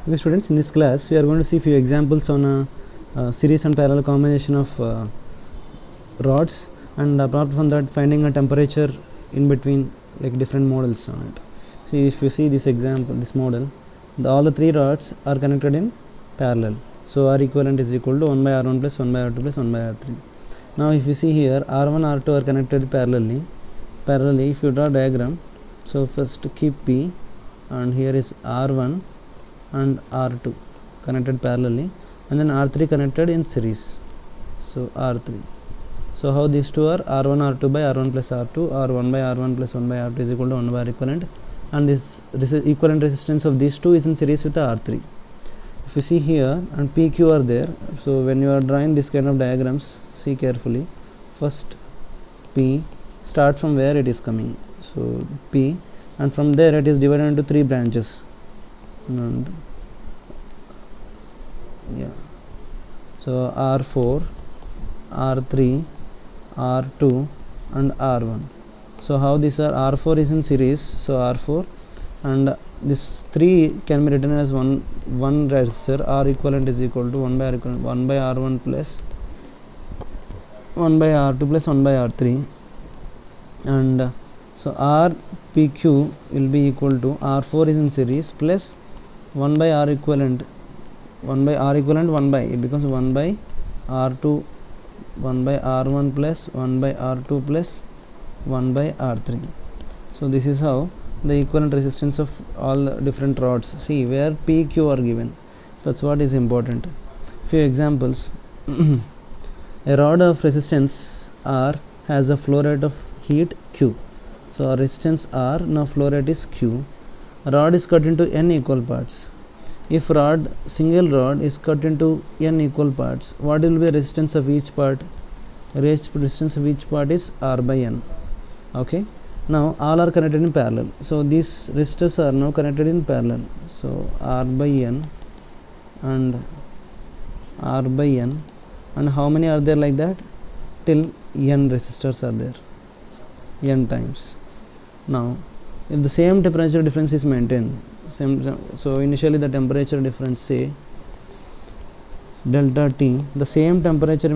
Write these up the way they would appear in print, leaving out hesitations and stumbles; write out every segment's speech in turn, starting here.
Okay, students, in this class we are going to see few examples on a series and parallel combination of rods, and apart from that finding a temperature in between, like different models on it. See, if you see this example, this model, all the three rods are connected in parallel, so R equivalent is equal to 1 by R1 plus 1 by R2 plus 1 by R3. Now if you see here, R1 R2 are connected parallelly. If you draw diagram, so first keep P, and here is R1 and R2 connected parallelly, and then R3 connected in series, so R3. So how these two are? R1 R2 by R1 plus R2, or 1 by R1 plus 1 by R2 is equal to 1 by R equivalent, and this equivalent resistance of these two is in series with the R3. If you see here, and PQ are there, so when you are drawing this kind of diagrams, see carefully. First P, start from where it is coming, so P, and from there it is divided into three branches, and yeah, so R4, R3, R2 and R1. So how these are? R4 is in series, so R4, and this 3 can be written as one resistor. R equivalent is equal to 1 by R equivalent, 1 by R1 plus 1 by R2 plus 1 by R3, and so R PQ will be equal to R4 is in series plus 1 by R equivalent, 1 by R equivalent, 1 by, it becomes 1 by R2, 1 by R1 plus 1 by R2 plus 1 by R3. So this is how the equivalent resistance of all the different rods. See where PQ are given, that's what is important. Few examples. A rod of resistance R has a flow rate of heat Q. So our resistance R, now flow rate is Q. Rod is cut into n equal parts. If single rod is cut into n equal parts, what will be the resistance of each part? Resistance of each part is R by n. Okay, now all are connected in parallel, so these resistors are now connected in parallel, so R by n and R by n, and how many are there like that? Till n resistors are there, n times. Now if the same temperature difference is maintained, so initially the temperature difference, say delta T, the same temperature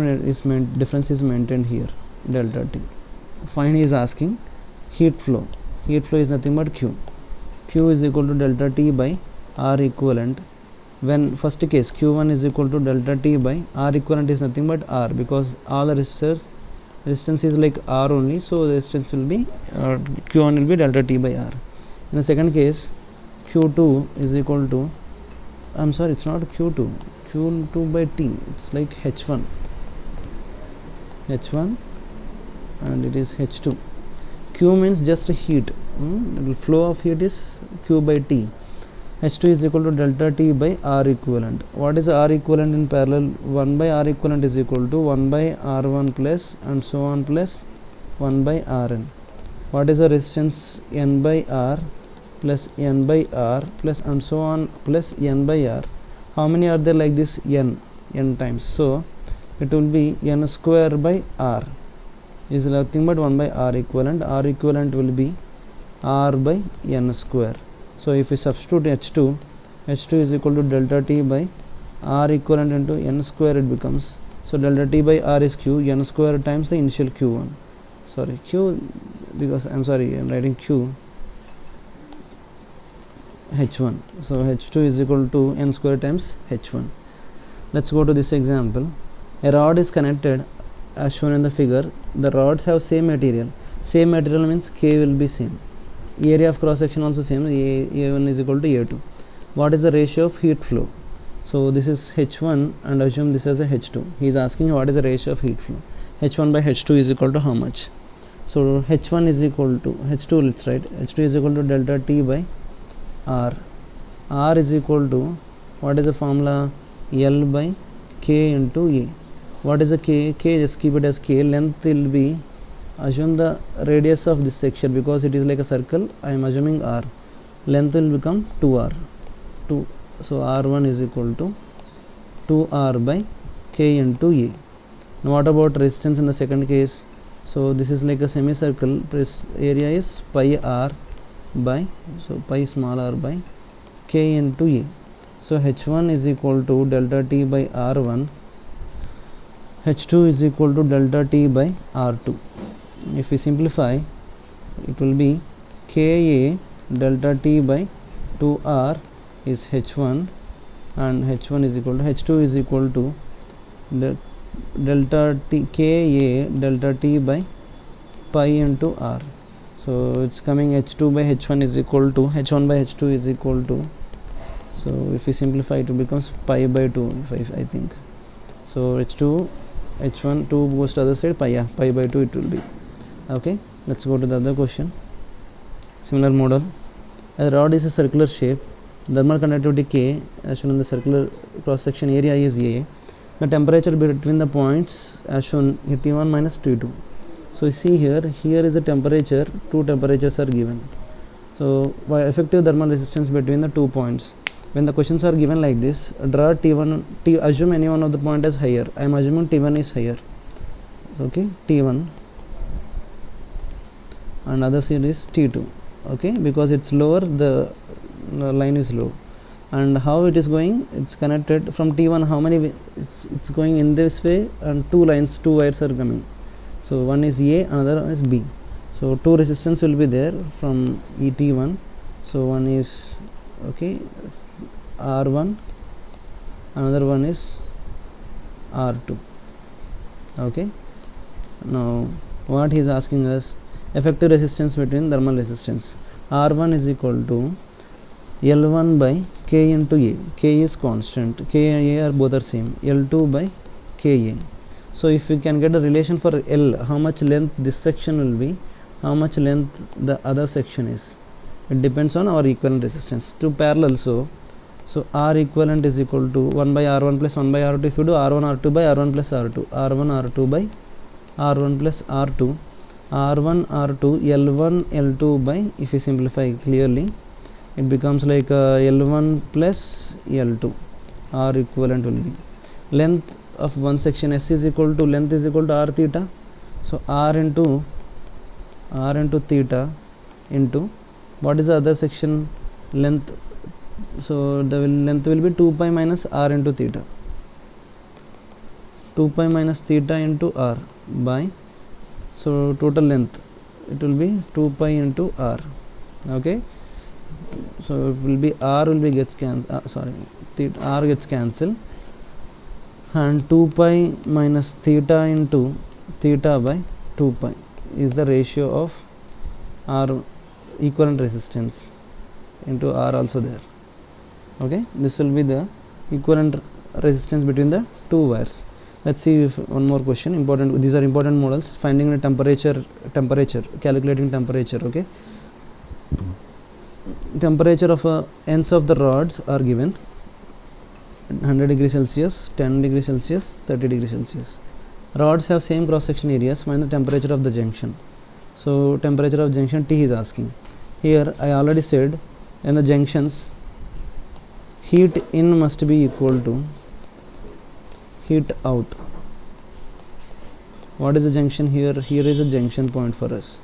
difference is maintained here, delta T. Fine, he is asking heat flow. Heat flow is nothing but Q. Q is equal to delta T by R equivalent. When first case Q1 is equal to delta T by R equivalent is nothing but R, because all the resistance is like R only, so the resistance will be Q1 will be delta T by R. In the second case, Q2 is equal to, I'm sorry, it's not Q2, Q2 by T, it's like H1, and it is H2. Q means just heat, the flow of heat is Q by T. H2 is equal to delta T by R equivalent. What is R equivalent in parallel? 1 by R equivalent is equal to 1 by R1 plus and so on plus 1 by Rn. What is the resistance? N by R plus N by R plus and so on plus N by R. How many are there like this? N times. So it will be N square by R is nothing but 1 by R equivalent. R equivalent will be R by N square. So if we substitute H2 is equal to delta T by R equivalent into N square, it becomes, so delta T by R is Q, N square times the initial Q1, sorry Q, because I'm writing Q, H1, so H2 is equal to N square times H1. Let's go to this example. A rod is connected as shown in the figure. The rods have same material means K will be same, area of cross section also same, A1 is equal to A2. What is the ratio of heat flow? So this is H1, and assume this as a H2. He is asking what is the ratio of heat flow. H1 by H2 is equal to how much? So H1 is equal to H2, let's write H2 is equal to delta T by R. R is equal to, what is the formula? L by K into A. What is the K? K, just keep it as K. Length will be, assume the radius of this section, because it is like a circle, I am assuming R. Length will become 2R. So R1 is equal to 2R by K into A. Now what about resistance in the second case? So this is like a semicircle, area is pi R by, so pi small r by K into A. So H1 is equal to delta T by R1, H2 is equal to delta T by R2. If we simplify, it will be Ka delta T by 2R is H1, and H1 is equal to H2 is equal to delta T Ka delta T by pi into R. So it's coming H2 by H1 is equal to H1 by H2 is equal to, so if we simplify it becomes pi by 2, I think. So H2 H1 2 goes to other side, pi by 2 it will be. Okay, let's go to the other question. Similar model. A rod is a circular shape, thermal conductivity K as shown in the circular cross section area is A. The temperature between the points as shown here T1 minus T2. So you see here is the temperature, two temperatures are given. So by effective thermal resistance between the 2 points, when the questions are given like this, draw T1, assume any one of the point as higher. I am assuming T1 is higher. Okay, T1, and other side is T2. Okay, because it's lower, the line is low. And how it is going, it's connected from T1, how many it's going in this way, and two wires are coming. So one is A, another one is B. So two resistance will be there from ET1. So one is okay R1, another one is R2. Okay, now what he is asking us, effective resistance between thermal resistance. R1 is equal to L1 by K into A. K is constant, K and A are both are same. L2 by Ka. So if we can get a relation for L, how much length this section will be, how much length the other section is, it depends on our equivalent resistance. To parallel, so R equivalent is equal to 1 by R1 plus 1 by R2. If you do R1 R2 by R1 plus R2, R1 R2 by R1 plus R2, R1 R2 L1 L2 by, if you simplify clearly, it becomes like L1 plus L2. R equivalent will be length of one section S is equal to length is equal to R theta. So R into theta into what is the other section length. So the length will be 2 pi minus R into theta. 2 pi minus theta into R by, so total length it will be 2 pi into R. Okay, so it will be R will be gets R gets cancelled, and 2 pi minus theta into theta by 2 pi is the ratio of R equivalent resistance into R also there. Okay, this will be the equivalent resistance between the two wires. Let's see if one more question, important, these are important models, finding the temperature, calculating temperature. Okay, temperature of ends of the rods are given 100 degrees Celsius, 10 degrees Celsius, 30 degrees Celsius. Rods have same cross section areas, find the temperature of the junction. So temperature of junction T is asking. Here I already said, in the junctions heat in must be equal to heat out. What is the junction here? Here is a junction point for us.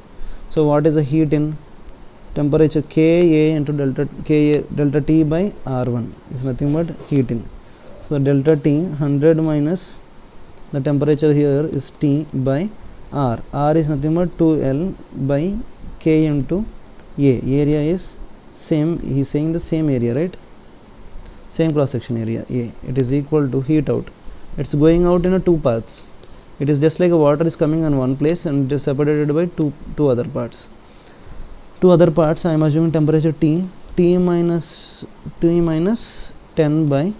So what is the heat in? Temperature Ka into delta T by R1 is nothing but heat in. So delta T 100 minus the temperature here is T by R. R is nothing but 2L by K into A. Area is same, he is saying the same area, right? Same cross section area A. It is equal to heat out. It's going out in a two paths. It is just like a water is coming on one place and it is separated by two other parts. Two other parts, I am assuming temperature T minus 10 by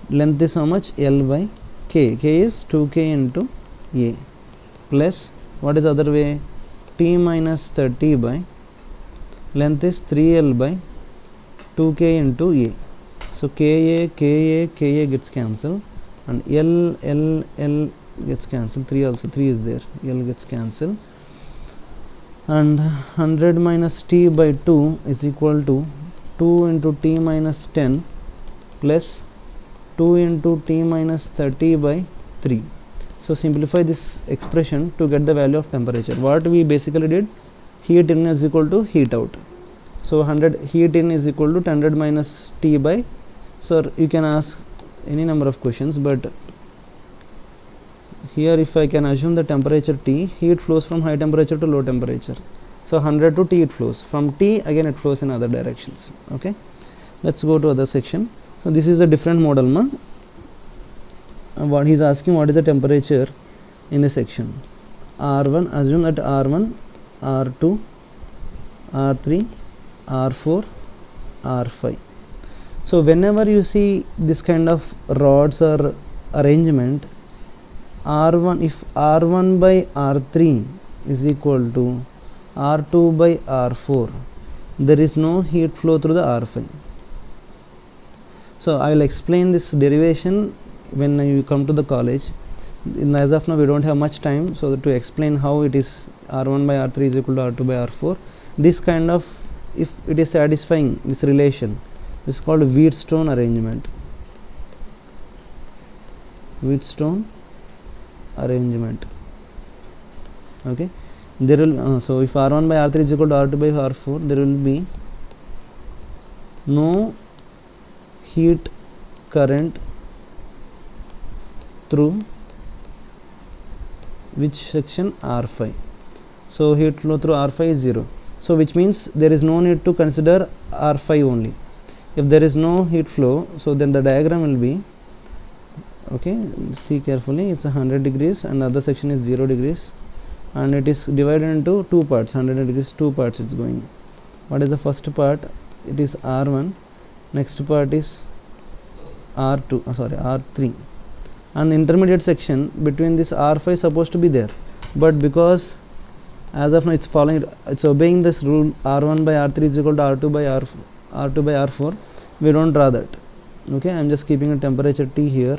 length is how much? L by K. K is 2K into A plus, what is the other way? T minus 30 by length is 3L by 2K into A. So Ka gets cancelled, and L gets cancelled. 3 also, 3 is there, L gets cancelled, and 100 minus T by 2 is equal to 2 into T minus 10 plus 2 into T minus 30 by 3. So simplify this expression to get the value of temperature. What we basically did, heat in is equal to heat out. So 100 heat in is equal to 100 minus T by, so you can ask any number of questions, but here if I can assume the temperature T, heat flows from high temperature to low temperature. So 100 to T it flows. From T again it flows in other directions. Okay, let's go to other section. So this is a different model, man. What he's asking, what is the temperature in the section R1. Assume that R1, R2, R3, R4, R5. So whenever you see this kind of rods or arrangement, R1, if R1 by R3 is equal to R2 by R4, there is no heat flow through the R5. So I will explain this derivation when you come to the college. As of now we don't have much time, so to explain how it is R1 by R3 is equal to R2 by R4, this kind of, if it is satisfying this relation, this is called Wheatstone arrangement. Wheatstone arrangement. Okay, there will so if R1 by R3 is equal to R2 by R4, there will be no heat current through which section? R5. So heat flow through R5 is 0. So which means there is no need to consider R5 only. If there is no heat flow, so then the diagram will be, okay, see carefully, it's 100 degrees and the other section is 0 degrees, and it is divided into two parts. 100 degrees, two parts it's going. What is the first part? It is R1. Next part is R2, R3. And the intermediate section between this R5 is supposed to be there, but because as of now it's following, it's obeying this rule, R1 by R3 is equal to R2 by R4, we don't draw that. Okay, I'm just keeping a temperature T here.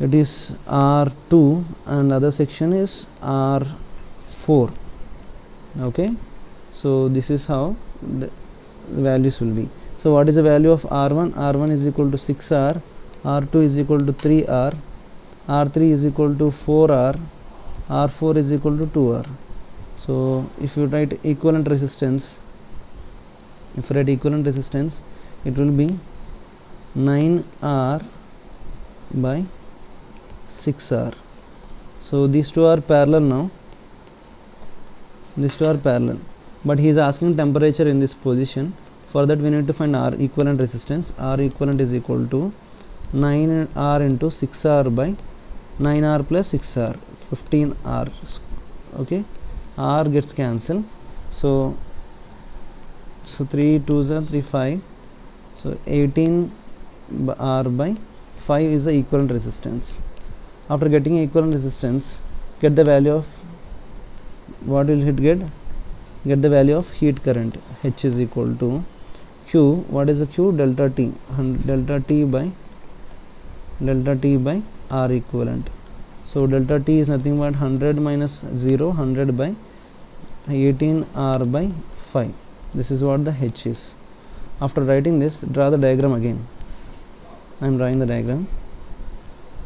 It is R2 and other section is R4. Okay, so this is how the values will be. So what is the value of R1? R1 is equal to 6R, R2 is equal to 3R, R3 is equal to 4R, R4 is equal to 2R. So if you write equivalent resistance, it will be 9R by 6R. So these two are parallel now. These two are parallel, but he is asking temperature in this position. For that we need to find R equivalent resistance. R equivalent is equal to 9R into 6R by 9R plus 6R, 15R. Okay, R gets cancelled. So 3 2s are 3 5. So 18R by 5 is the equivalent resistance. After getting equivalent resistance, get the value of, what will it get? Get the value of heat current. H is equal to Q. What is the Q? Delta T. Delta T by R equivalent. So delta T is nothing but 100 minus 0, 100 by 18R by 5. This is what the H is. After writing this, draw the diagram again. I am drawing the diagram.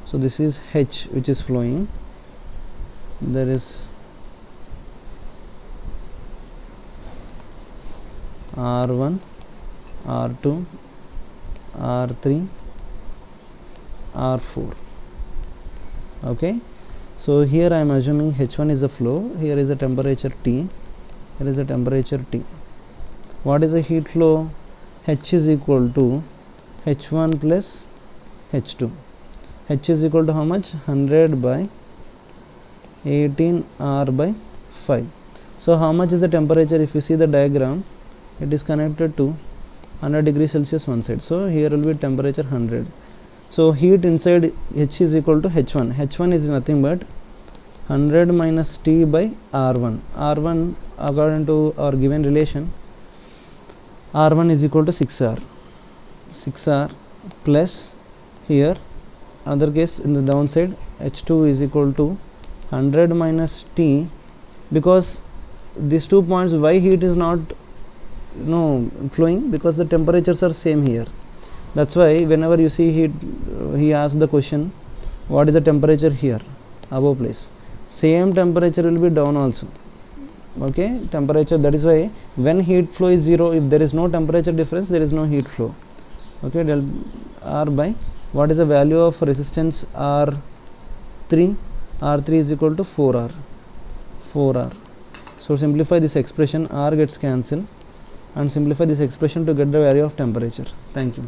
So this is H which is flowing. There is R1, R2, R3, R4. Okay, so here I am assuming H1 is the flow, here is the temperature T, here is the temperature T. What is the heat flow? H is equal to H1 plus H2. H is equal to how much? 100 by 18R by 5. So how much is the temperature? If you see the diagram, it is connected to 100 degrees Celsius one side. So here will be temperature 100. So heat inside H is equal to H1. H1 is nothing but 100 minus T by R1. R1 according to our given relation, R1 is equal to 6R. 6R plus here, other case in the downside, H2 is equal to 100 minus T, because these 2 points, why heat is not flowing? Because the temperatures are same here. That's why whenever you see heat, he asks the question, what is the temperature here above place? Same temperature will be down also. okay, temperature. That is why when heat flow is 0, if there is no temperature difference, there is no heat flow. Okay, del R by what is the value of resistance R3? R3 is equal to 4R. 4R. So simplify this expression, R gets cancelled, and simplify this expression to get the value of temperature. Thank you.